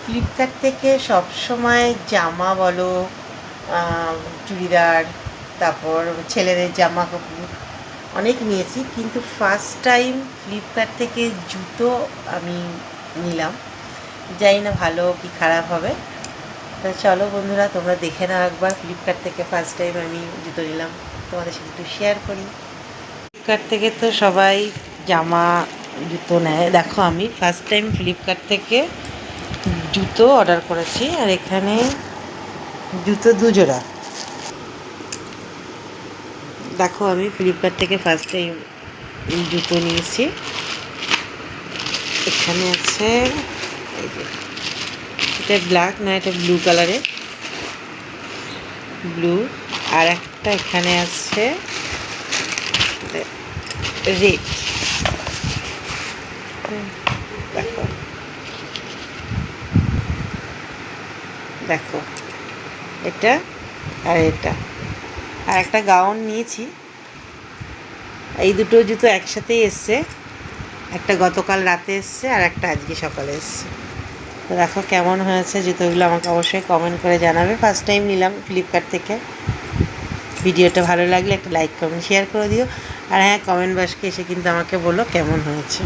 Flipkart থেকে সবসময় জামা বলো, চুড়িদার, তারপর ছেলেদের জামা কাপড় অনেক নিয়েছি, কিন্তু ফার্স্ট টাইম ফ্লিপকার্ট থেকে জুতো আমি নিলাম। জানি না ভালো কি খারাপ হবে। তো চলো বন্ধুরা, তোমরা দেখে নাও একবার। ফ্লিপকার্ট থেকে ফার্স্ট টাইম আমি জুতো নিলাম, তোমাদের সাথে একটু শেয়ার করি। ফ্লিপকার্ট থেকে তো সবাই জামা জুতো নেয়, দেখো আমি ফার্স্ট টাইম ফ্লিপকার্ট থেকে জুতো অর্ডার করেছি। আর এখানে জুতো 2 জোড়া। দেখো আমি ফ্লিপকার্ট থেকে ফার্স্ট টাইম জুতো নিয়েছি। এখানে আছে, এই যে এটা ব্ল্যাক না, এটা ব্লু কালারের, ব্লু। আর একটা এখানে আছে রেড। দেখো দেখো এটা আর এটা। আর একটা গাউন নিয়েছি। এই দুটো জুতো একসাথেই এসছে, একটা গতকাল রাতে এসছে আর একটা আজকে সকালে এসছে। তো দেখো কেমন হয়েছে জুতোগুলো, আমাকে অবশ্যই কমেন্ট করে জানাবে। ফার্স্ট টাইম নিলাম ফ্লিপকার্ট থেকে। ভিডিওটা ভালো লাগলে একটা লাইক কমেন্ট শেয়ার করে দিও। আর হ্যাঁ, কমেন্ট বক্সে এসে কিন্তু আমাকে বলো কেমন হয়েছে।